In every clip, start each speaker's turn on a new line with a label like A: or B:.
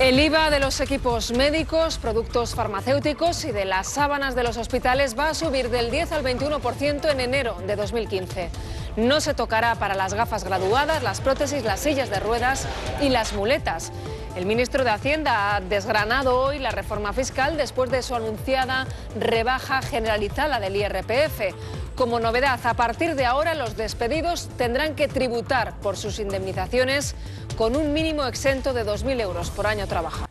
A: El IVA de los equipos médicos, productos farmacéuticos y de las sábanas de los hospitales va a subir del 10 al 21% en enero de 2015. No se tocará para las gafas graduadas, las prótesis, las sillas de ruedas y las muletas. El ministro de Hacienda ha desgranado hoy la reforma fiscal después de su anunciada rebaja generalizada del IRPF. Como novedad, a partir de ahora los despedidos tendrán que tributar por sus indemnizaciones con un mínimo exento de 2.000 euros por año trabajado.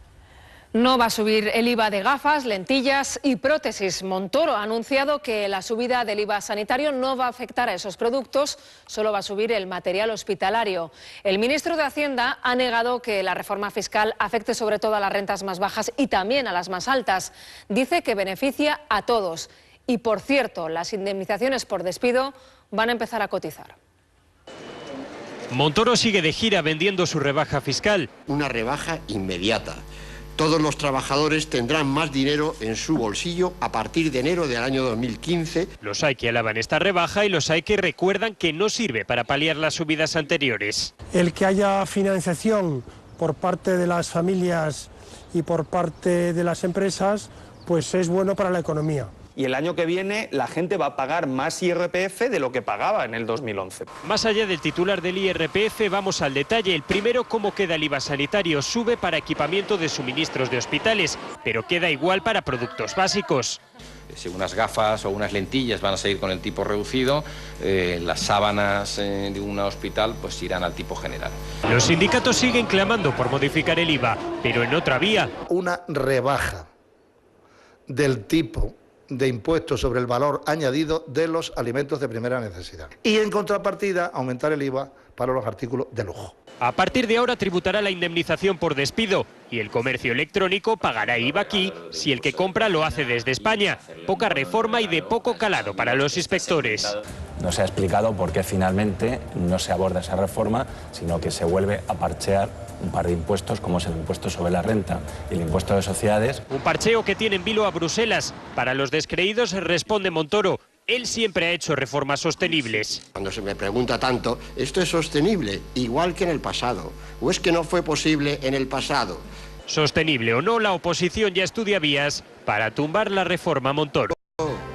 A: No va a subir el IVA de gafas, lentillas y prótesis. Montoro ha anunciado que la subida del IVA sanitario no va a afectar a esos productos, solo va a subir el material hospitalario. El ministro de Hacienda ha negado que la reforma fiscal afecte sobre todo a las rentas más bajas y también a las más altas. Dice que beneficia a todos. Y, por cierto, las indemnizaciones por despido van a empezar a cotizar.
B: Montoro sigue de gira vendiendo su rebaja fiscal.
C: Una rebaja inmediata. Todos los trabajadores tendrán más dinero en su bolsillo a partir de enero del año 2015.
B: Los hay que alaban esta rebaja y los hay que recuerdan que no sirve para paliar las subidas anteriores.
D: El que haya financiación por parte de las familias y por parte de las empresas, pues es bueno para la economía.
E: Y el año que viene la gente va a pagar más IRPF de lo que pagaba en el 2011.
B: Más allá del titular del IRPF, vamos al detalle. El primero, cómo queda el IVA sanitario. Sube para equipamiento de suministros de hospitales, pero queda igual para productos básicos.
F: Si unas gafas o unas lentillas van a seguir con el tipo reducido, las sábanas de un hospital pues irán al tipo general.
B: Los sindicatos siguen clamando por modificar el IVA, pero en otra vía.
G: Una rebaja del tipo de impuestos sobre el valor añadido de los alimentos de primera necesidad. Y en contrapartida, aumentar el IVA para los artículos de lujo.
B: A partir de ahora tributará la indemnización por despido y el comercio electrónico pagará IVA aquí si el que compra lo hace desde España. Poca reforma y de poco calado para los inspectores.
H: No se ha explicado por qué finalmente no se aborda esa reforma, sino que se vuelve a parchear un par de impuestos, como es el impuesto sobre la renta y el impuesto de sociedades.
B: Un parcheo que tiene en vilo a Bruselas. Para los descreídos responde Montoro. Él siempre ha hecho reformas sostenibles.
C: Cuando se me pregunta tanto, ¿esto es sostenible igual que en el pasado? ¿O es que no fue posible en el pasado?
B: Sostenible o no, la oposición ya estudia vías para tumbar la reforma Montoro.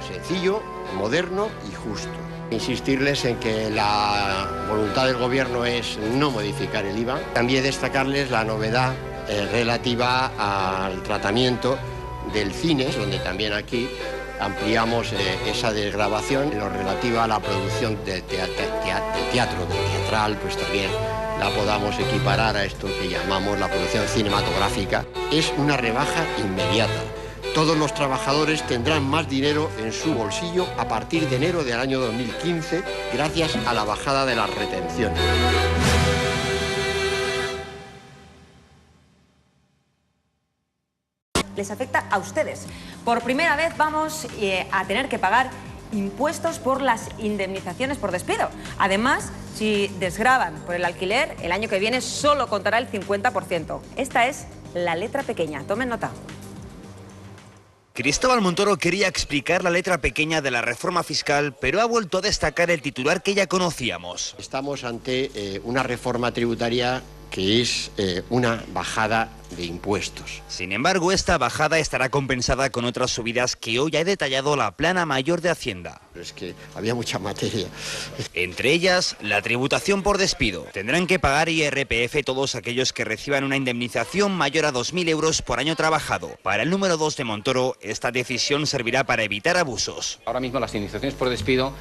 C: Sencillo, moderno y justo. Insistirles en que la voluntad del Gobierno es no modificar el IVA. También destacarles la novedad relativa al tratamiento del cine, donde también aquí ampliamos esa desgravación. En lo relativo a la producción de teatro, teatral, pues también la podamos equiparar a esto que llamamos la producción cinematográfica. Es una rebaja inmediata. Todos los trabajadores tendrán más dinero en su bolsillo a partir de enero del año 2015 gracias a la bajada de las retenciones.
I: Les afecta a ustedes. Por primera vez vamos a tener que pagar impuestos por las indemnizaciones por despido. Además, si desgravan por el alquiler, el año que viene solo contará el 50%. Esta es la letra pequeña. Tomen nota.
J: Cristóbal Montoro quería explicar la letra pequeña de la reforma fiscal, pero ha vuelto a destacar el titular que ya conocíamos.
C: Estamos ante una reforma tributaria que es una bajada de impuestos.
J: Sin embargo, esta bajada estará compensada con otras subidas que hoy ha detallado la Plana Mayor de Hacienda.
C: Es que había mucha materia.
J: Entre ellas, la tributación por despido. Tendrán que pagar IRPF todos aquellos que reciban una indemnización mayor a 2.000 euros por año trabajado. Para el número 2 de Montoro, esta decisión servirá para evitar abusos.
F: Ahora mismo las indemnizaciones por despido,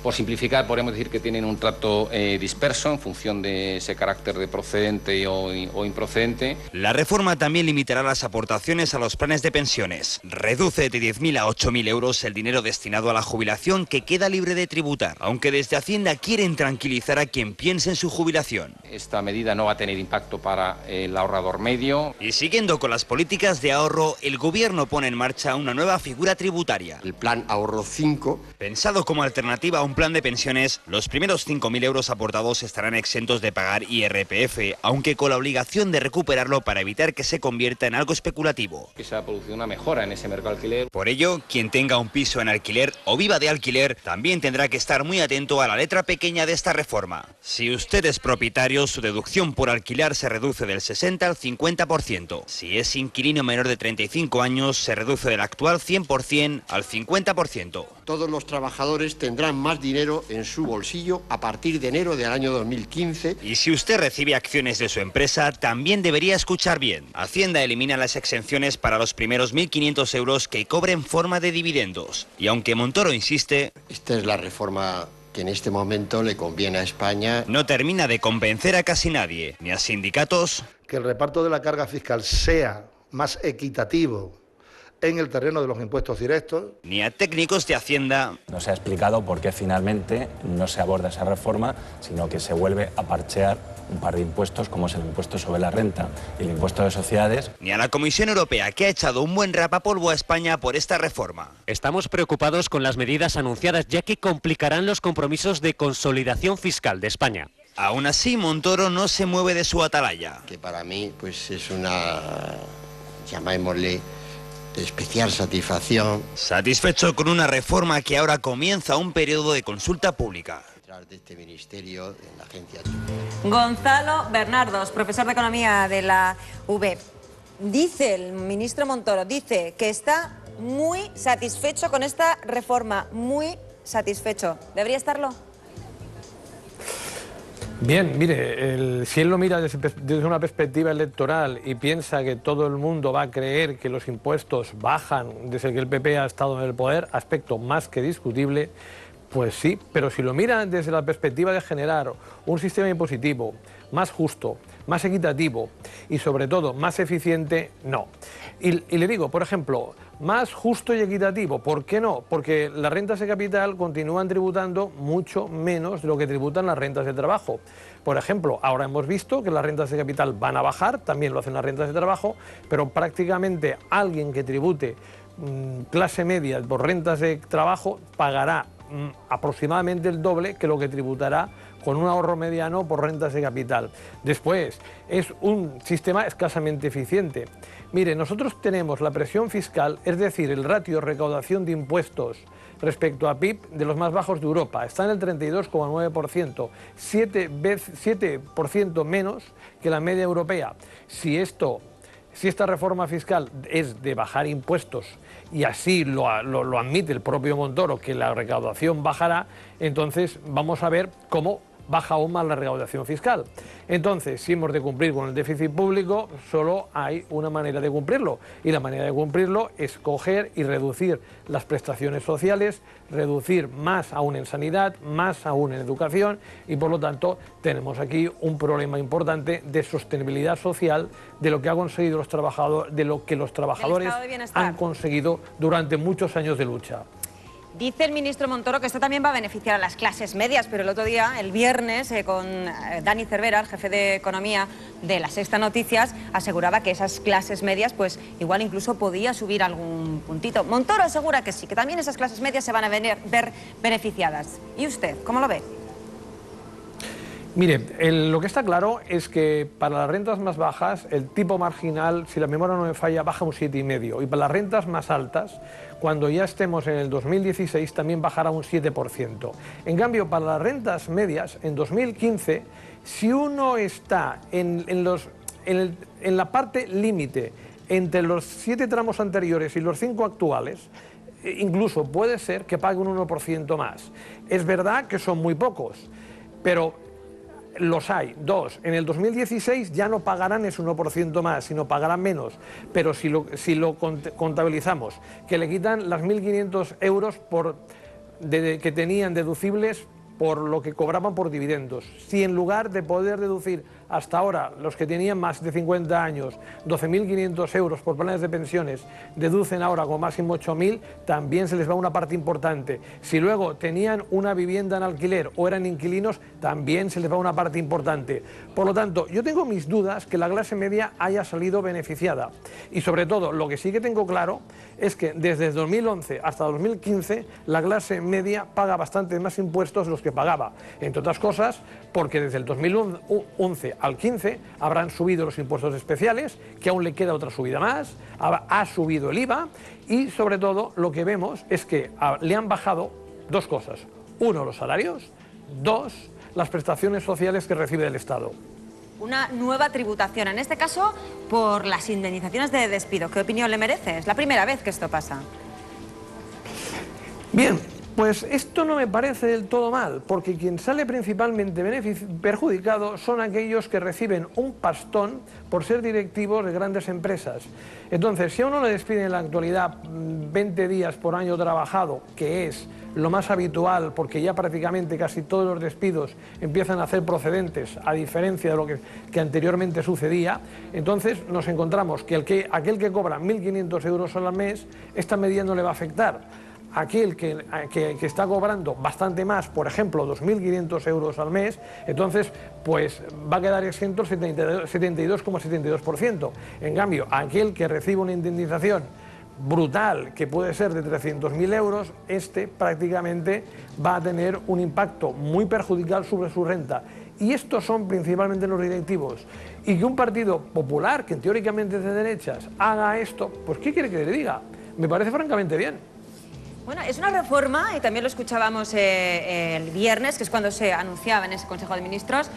F: por simplificar, podríamos decir que tienen un trato disperso en función de ese carácter de procedente o improcedente.
J: La reforma también limitará las aportaciones a los planes de pensiones. Reduce de 10.000 a 8.000 euros el dinero destinado a la jubilación que queda libre de tributar, aunque desde Hacienda quieren tranquilizar a quien piense en su jubilación.
F: Esta medida no va a tener impacto para el ahorrador medio.
J: Y siguiendo con las políticas de ahorro, el Gobierno pone en marcha una nueva figura tributaria.
C: El Plan Ahorro 5.
J: Pensado como alternativa a un plan de pensiones, los primeros 5.000 euros aportados estarán exentos de pagar IRPF, aunque con la obligación de recuperarlo para evitar que se convierta en algo especulativo.
F: Que se ha producido una mejora en ese mercado de alquiler.
J: Por ello, quien tenga un piso en alquiler o viva de alquiler también tendrá que estar muy atento a la letra pequeña de esta reforma. Si usted es propietario, su deducción por alquilar se reduce del 60 al 50%. Si es inquilino menor de 35 años, se reduce del actual 100% al 50%.
C: Todos los trabajadores tendrán más dinero en su bolsillo a partir de enero del año 2015.
J: Y si usted recibe acciones de su empresa, también debería escuchar bien. Hacienda elimina las exenciones para los primeros 1.500 euros que cobre en forma de dividendos. Y aunque Montoro insiste...
C: Esta es la reforma que en este momento le conviene a España.
J: No termina de convencer a casi nadie, ni a sindicatos...
G: Que el reparto de la carga fiscal sea más equitativo en el terreno de los impuestos directos.
J: Ni a técnicos de Hacienda.
H: No se ha explicado por qué finalmente no se aborda esa reforma, sino que se vuelve a parchear un par de impuestos, como es el impuesto sobre la renta y el impuesto de sociedades.
J: Ni a la Comisión Europea, que ha echado un buen rapapolvo a España por esta reforma.
B: Estamos preocupados con las medidas anunciadas, ya que complicarán los compromisos de consolidación fiscal de España.
J: Aún así, Montoro no se mueve de su atalaya.
C: Que para mí pues es una, llamémosle, de especial satisfacción.
J: Satisfecho con una reforma que ahora comienza un periodo de consulta pública.
C: De este ministerio, en la agencia.
I: Gonzalo Bernardos, profesor de Economía de la UB. Dice el ministro Montoro, dice que está muy satisfecho con esta reforma, muy satisfecho. ¿Debería estarlo?
D: Bien, mire, si él lo mira desde una perspectiva electoral y piensa que todo el mundo va a creer que los impuestos bajan desde que el PP ha estado en el poder, aspecto más que discutible, pues sí, pero si lo miran desde la perspectiva de generar un sistema impositivo más justo, más equitativo y sobre todo más eficiente, no. Y le digo, por ejemplo, más justo y equitativo, ¿por qué no? Porque las rentas de capital continúan tributando mucho menos de lo que tributan las rentas de trabajo. Por ejemplo, ahora hemos visto que las rentas de capital van a bajar, también lo hacen las rentas de trabajo, pero prácticamente alguien que tribute clase media por rentas de trabajo pagará aproximadamente el doble que lo que tributará con un ahorro mediano por rentas de capital. Después, es un sistema escasamente eficiente. Mire, nosotros tenemos la presión fiscal, es decir, el ratio recaudación de impuestos respecto a PIB de los más bajos de Europa. Está en el 32,9%, 7% menos que la media europea. Si esta reforma fiscal es de bajar impuestos y así lo admite el propio Montoro, que la recaudación bajará, entonces vamos a ver cómo baja aún más la recaudación fiscal. Entonces, si hemos de cumplir con el déficit público, solo hay una manera de cumplirlo, y la manera de cumplirlo es coger y reducir las prestaciones sociales, reducir más aún en sanidad, más aún en educación, y por lo tanto tenemos aquí un problema importante de sostenibilidad social de lo que ha conseguido los trabajadores, de lo que los trabajadores han conseguido durante muchos años de lucha.
I: Dice el ministro Montoro que esto también va a beneficiar a las clases medias, pero el otro día, el viernes, con Dani Cervera, el jefe de Economía de La Sexta Noticias, aseguraba que esas clases medias, pues igual incluso podía subir algún puntito. Montoro asegura que sí, que también esas clases medias se van a ver beneficiadas. ¿Y usted, cómo lo ve?
D: Mire, lo que está claro es que para las rentas más bajas el tipo marginal, si la memoria no me falla, baja un 7,5%. Y para las rentas más altas, cuando ya estemos en el 2016, también bajará un 7%. En cambio, para las rentas medias, en 2015, si uno está en la parte límite entre los 7 tramos anteriores y los 5 actuales, incluso puede ser que pague un 1% más. Es verdad que son muy pocos, pero los hay. Dos, en el 2016 ya no pagarán ese 1% más, sino pagarán menos. Pero si lo contabilizamos, que le quitan las 1.500 euros que tenían deducibles por lo que cobraban por dividendos. Si en lugar de poder deducir hasta ahora los que tenían más de 50 años, 12.500 euros por planes de pensiones, deducen ahora con máximo 8.000, también se les va una parte importante. Si luego tenían una vivienda en alquiler o eran inquilinos, también se les va una parte importante. Por lo tanto, yo tengo mis dudas que la clase media haya salido beneficiada. Y sobre todo, lo que sí que tengo claro es que desde 2011 hasta 2015 la clase media paga bastante más impuestos de los que pagaba. Entre otras cosas, porque desde el 2011 al 15 habrán subido los impuestos especiales, que aún le queda otra subida más, ha subido el IVA y sobre todo lo que vemos es que le han bajado dos cosas. Uno, los salarios. Dos, las prestaciones sociales que recibe del Estado.
I: Una nueva tributación, en este caso por las indemnizaciones de despido. ¿Qué opinión le merece? Es la primera vez que esto pasa.
D: Bien, pues esto no me parece del todo mal, porque quien sale principalmente perjudicado son aquellos que reciben un pastón por ser directivos de grandes empresas. Entonces, si a uno le despiden en la actualidad 20 días por año trabajado, que es lo más habitual, porque ya prácticamente casi todos los despidos empiezan a ser procedentes, a diferencia de lo que anteriormente sucedía, entonces nos encontramos que aquel que cobra 1.500 euros al mes, esta medida no le va a afectar. Aquel que está cobrando bastante más, por ejemplo, 2.500 euros al mes, entonces pues va a quedar exento el 72,72%. En cambio, aquel que recibe una indemnización brutal, que puede ser de 300.000 euros, prácticamente va a tener un impacto muy perjudicial sobre su renta. Y estos son principalmente los directivos. Y que un partido popular, que teóricamente es de derechas, haga esto, pues ¿qué quiere que le diga? Me parece francamente bien.
I: Bueno, es una reforma, y también lo escuchábamos el viernes, que es cuando se anunciaba en ese Consejo de Ministros,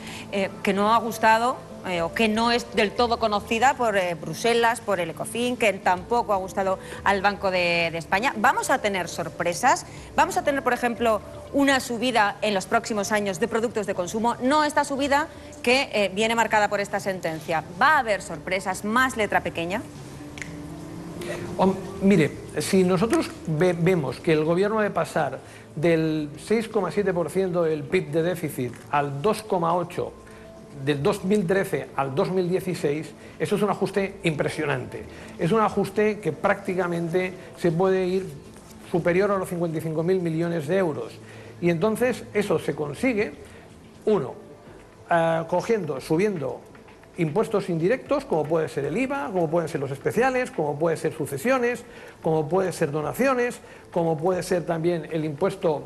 I: que no ha gustado o que no es del todo conocida por Bruselas, por el Ecofin, que tampoco ha gustado al Banco de España. ¿Vamos a tener sorpresas? ¿Vamos a tener, por ejemplo, una subida en los próximos años de productos de consumo? No esta subida que viene marcada por esta sentencia. ¿Va a haber sorpresas, más letra pequeña?
D: Mire, si nosotros vemos que el gobierno va a pasar del 6,7% del PIB de déficit al 2,8% del 2013 al 2016, eso es un ajuste impresionante. Es un ajuste que prácticamente se puede ir superior a los 55.000 millones de euros. Y entonces eso se consigue, uno, subiendo impuestos indirectos, como puede ser el IVA, como pueden ser los especiales, como puede ser sucesiones, como puede ser donaciones, como puede ser también el impuesto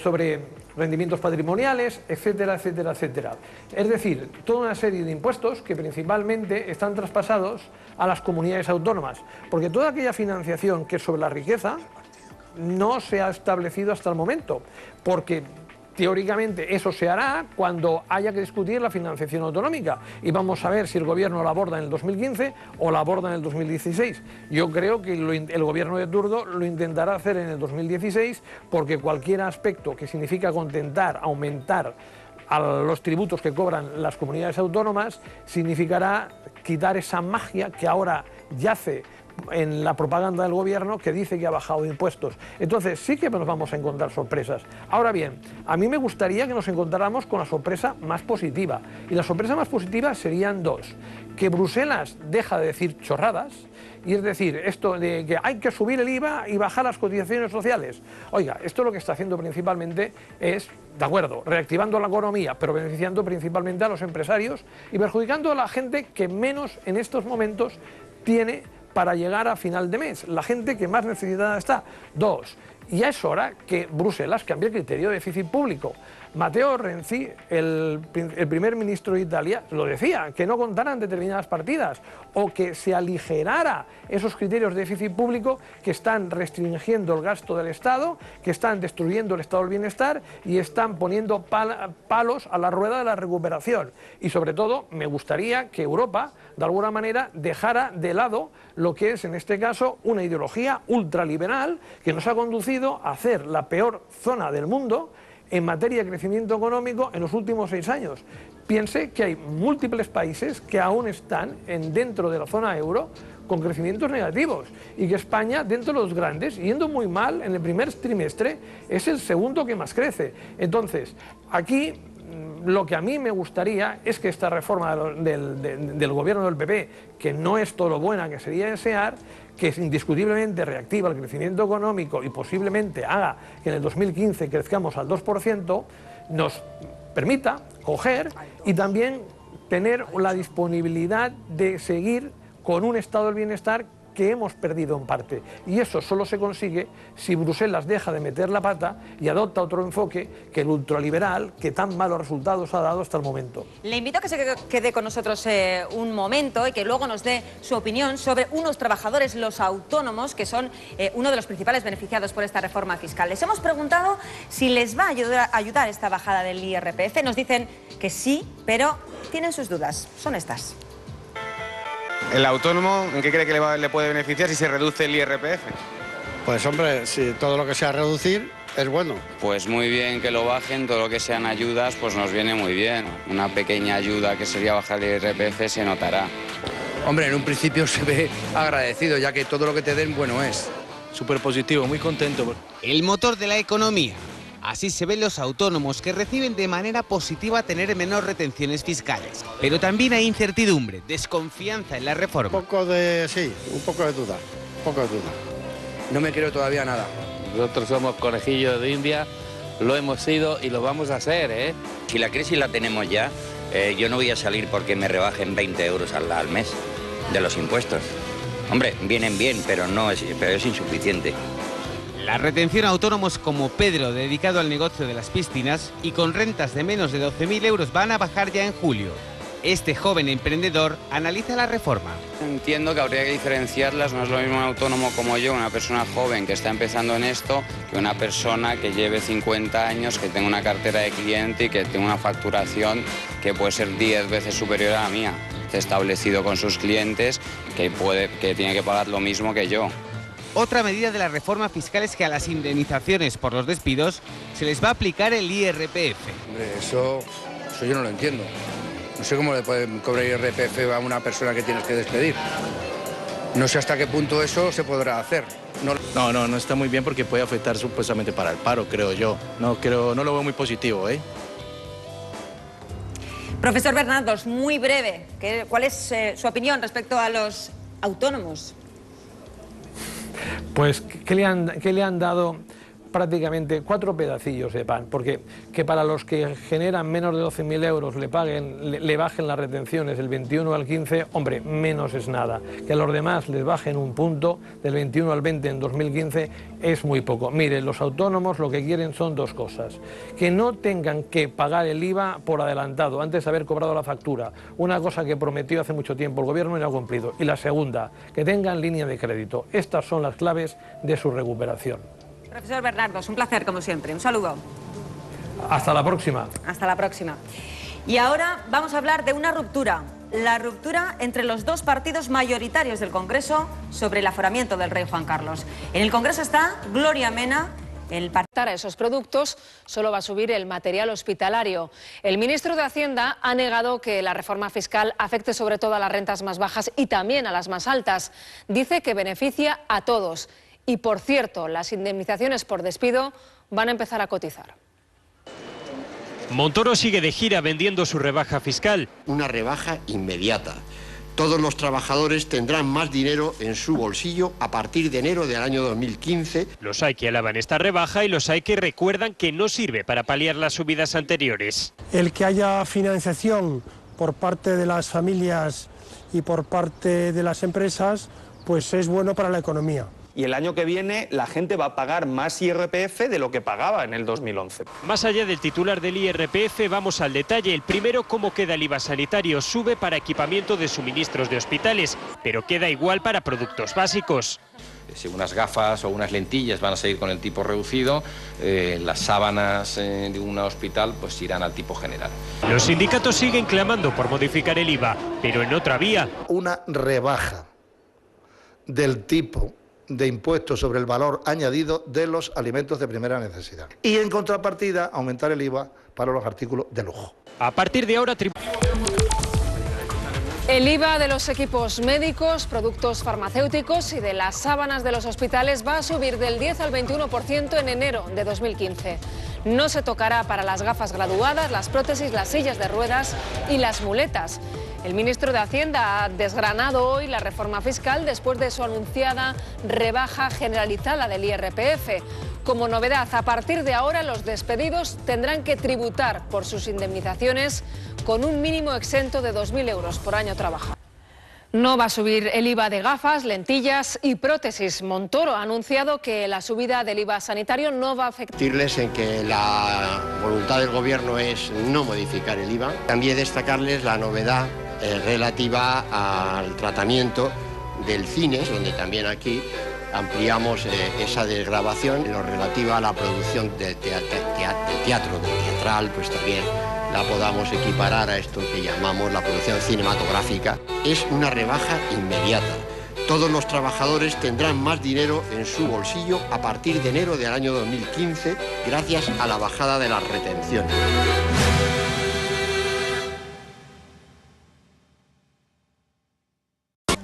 D: sobre rendimientos patrimoniales, etcétera, etcétera, etcétera. Es decir, toda una serie de impuestos que principalmente están traspasados a las comunidades autónomas, porque toda aquella financiación que es sobre la riqueza no se ha establecido hasta el momento, porque teóricamente eso se hará cuando haya que discutir la financiación autonómica y vamos a ver si el gobierno la aborda en el 2015 o la aborda en el 2016. Yo creo que el gobierno de turno lo intentará hacer en el 2016 porque cualquier aspecto que significa contentar, aumentar a los tributos que cobran las comunidades autónomas significará quitar esa magia que ahora yace en la propaganda del gobierno que dice que ha bajado impuestos. Entonces sí que nos vamos a encontrar sorpresas. Ahora bien, a mí me gustaría que nos encontráramos con la sorpresa más positiva. Y la sorpresa más positiva serían dos. Que Bruselas deja de decir chorradas, y es decir, esto de que hay que subir el IVA y bajar las cotizaciones sociales. Oiga, esto lo que está haciendo principalmente es, de acuerdo, reactivando la economía, pero beneficiando principalmente a los empresarios y perjudicando a la gente que menos en estos momentos tiene para llegar a final de mes, la gente que más necesitada está. Dos, ya es hora que Bruselas cambie el criterio de déficit público. Matteo Renzi, el primer ministro de Italia, lo decía, que no contaran determinadas partidas o que se aligerara esos criterios de déficit público que están restringiendo el gasto del Estado, que están destruyendo el estado del bienestar y están poniendo palos a la rueda de la recuperación. Y sobre todo, me gustaría que Europa, de alguna manera, dejara de lado lo que es, en este caso, una ideología ultraliberal que nos ha conducido a hacer la peor zona del mundo en materia de crecimiento económico en los últimos 6 años. Piense que hay múltiples países que aún están dentro de la zona euro con crecimientos negativos y que España, dentro de los grandes, yendo muy mal en el primer trimestre, es el segundo que más crece. Entonces, aquí lo que a mí me gustaría es que esta reforma del gobierno del PP, que no es todo lo buena que sería desear, que indiscutiblemente reactiva el crecimiento económico y posiblemente haga que en el 2015 crezcamos al 2%, nos permita coger y también tener la disponibilidad de seguir con un estado del bienestar que hemos perdido en parte. Y eso solo se consigue si Bruselas deja de meter la pata y adopta otro enfoque que el ultraliberal, que tan malos resultados ha dado hasta el momento.
I: Le invito a que se quede con nosotros un momento y que luego nos dé su opinión sobre unos trabajadores, los autónomos, que son uno de los principales beneficiados por esta reforma fiscal. Les hemos preguntado si les va a ayudar esta bajada del IRPF. Nos dicen que sí, pero tienen sus dudas. Son estas.
K: ¿El autónomo en qué cree que le puede beneficiar si se reduce el IRPF?
L: Pues hombre, si todo lo que sea reducir es bueno.
M: Pues muy bien que lo bajen, todo lo que sean ayudas pues nos viene muy bien. Una pequeña ayuda que sería bajar el IRPF se notará.
N: Hombre, en un principio se ve agradecido, ya que todo lo que te den bueno es.
O: Súper positivo, muy contento.
P: El motor de la economía. Así se ven los autónomos, que reciben de manera positiva tener menos retenciones fiscales. Pero también hay incertidumbre, desconfianza en la reforma.
L: Un poco de duda,
N: No me creo todavía nada.
Q: Nosotros somos conejillos de India, lo hemos sido y lo vamos a hacer, ¿eh?
R: Si la crisis la tenemos ya, yo no voy a salir porque me rebajen 20 euros al mes de los impuestos. Hombre, vienen bien, pero es insuficiente.
P: La retención a autónomos como Pedro, dedicado al negocio de las piscinas, y con rentas de menos de 12.000 euros van a bajar ya en julio. Este joven emprendedor analiza la reforma.
M: Entiendo que habría que diferenciarlas, no es lo mismo un autónomo como yo, una persona joven que está empezando en esto, que una persona que lleve 50 años, que tenga una cartera de cliente y que tenga una facturación que puede ser 10 veces superior a la mía. Está establecido con sus clientes que tiene que pagar lo mismo que yo.
P: Otra medida de la reforma fiscal es que a las indemnizaciones por los despidos se les va a aplicar el IRPF.
N: Hombre, eso yo no lo entiendo. No sé cómo le pueden cobrar IRPF a una persona que tienes que despedir. No sé hasta qué punto eso se podrá hacer.
O: No está muy bien porque puede afectar supuestamente para el paro, creo yo. No lo veo muy positivo, ¿eh?
I: Profesor Bernardos, muy breve, ¿cuál es su opinión respecto a los autónomos?
D: Pues que le han dado prácticamente 4 pedacillos de pan, porque que para los que generan menos de 12.000 euros le bajen las retenciones del 21 al 15, hombre, menos es nada. Que a los demás les bajen un punto del 21 al 20 en 2015 es muy poco. Mire, los autónomos lo que quieren son 2 cosas. Que no tengan que pagar el IVA por adelantado, antes de haber cobrado la factura. Una cosa que prometió hace mucho tiempo el gobierno y no ha cumplido. Y la segunda, que tengan línea de crédito. Estas son las claves de su recuperación.
I: Profesor Bernardos, un placer como siempre. Un saludo.
D: Hasta la próxima.
I: Hasta la próxima. Y ahora vamos a hablar de una ruptura. La ruptura entre los 2 partidos mayoritarios del Congreso sobre el aforamiento del rey Juan Carlos. En el Congreso está Gloria Mena.
A: Para esos productos solo va a subir el material hospitalario. El ministro de Hacienda ha negado que la reforma fiscal afecte sobre todo a las rentas más bajas y también a las más altas. Dice que beneficia a todos. Y, por cierto, las indemnizaciones por despido van a empezar a cotizar.
B: Montoro sigue de gira vendiendo su rebaja fiscal.
C: Una rebaja inmediata. Todos los trabajadores tendrán más dinero en su bolsillo a partir de enero del año 2015.
B: Los hay que alaban esta rebaja y los hay que recuerdan que no sirve para paliar las subidas anteriores.
S: El que haya financiación por parte de las familias y por parte de las empresas, pues es bueno para la economía.
E: Y el año que viene la gente va a pagar más IRPF de lo que pagaba en el 2011.
B: Más allá del titular del IRPF, vamos al detalle. El primero, cómo queda el IVA sanitario. Sube para equipamiento de suministros de hospitales, pero queda igual para productos básicos.
F: Si unas gafas o unas lentillas van a seguir con el tipo reducido, las sábanas de un hospital pues irán al tipo general.
B: Los sindicatos siguen clamando por modificar el IVA, pero en otra vía.
G: Una rebaja del tipo de impuestos sobre el valor añadido de los alimentos de primera necesidad. Y en contrapartida, aumentar el IVA para los artículos de lujo.
B: A partir de ahora...
A: El IVA de los equipos médicos, productos farmacéuticos y de las sábanas de los hospitales va a subir del 10 al 21% en enero de 2015. No se tocará para las gafas graduadas, las prótesis, las sillas de ruedas y las muletas. El ministro de Hacienda ha desgranado hoy la reforma fiscal después de su anunciada rebaja generalizada del IRPF. Como novedad, a partir de ahora los despedidos tendrán que tributar por sus indemnizaciones con un mínimo exento de 2.000 euros por año trabajado. No va a subir el IVA de gafas, lentillas y prótesis. Montoro ha anunciado que la subida del IVA sanitario no va a afectar.
C: Insistirles en que la voluntad del Gobierno es no modificar el IVA. También destacarles la novedad relativa al tratamiento del cine, donde también aquí ampliamos esa desgravación. En lo relativo a la producción de teatro, teatral, pues también la podamos equiparar a esto que llamamos la producción cinematográfica. Es una rebaja inmediata. Todos los trabajadores tendrán más dinero en su bolsillo a partir de enero del año 2015, gracias a la bajada de las retenciones.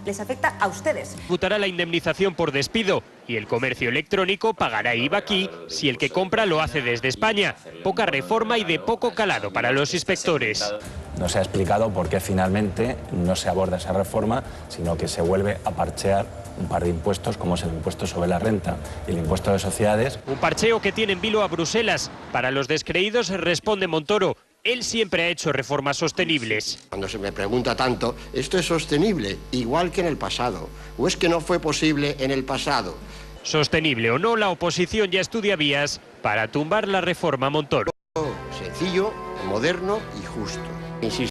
I: Les afecta a ustedes.
B: Tributará la indemnización por despido y el comercio electrónico pagará IVA aquí si el que compra lo hace desde España. Poca reforma y de poco calado para los inspectores.
H: No se ha explicado por qué finalmente no se aborda esa reforma, sino que se vuelve a parchear un par de impuestos, como es el impuesto sobre la renta y el impuesto de sociedades.
B: Un parcheo que tiene en vilo a Bruselas. Para los descreídos responde Montoro. Él siempre ha hecho reformas sostenibles.
C: Cuando se me pregunta tanto, ¿esto es sostenible igual que en el pasado? ¿O es que no fue posible en el pasado?
B: Sostenible o no, la oposición ya estudia vías para tumbar la reforma Montoro.
C: Sencillo, moderno y justo.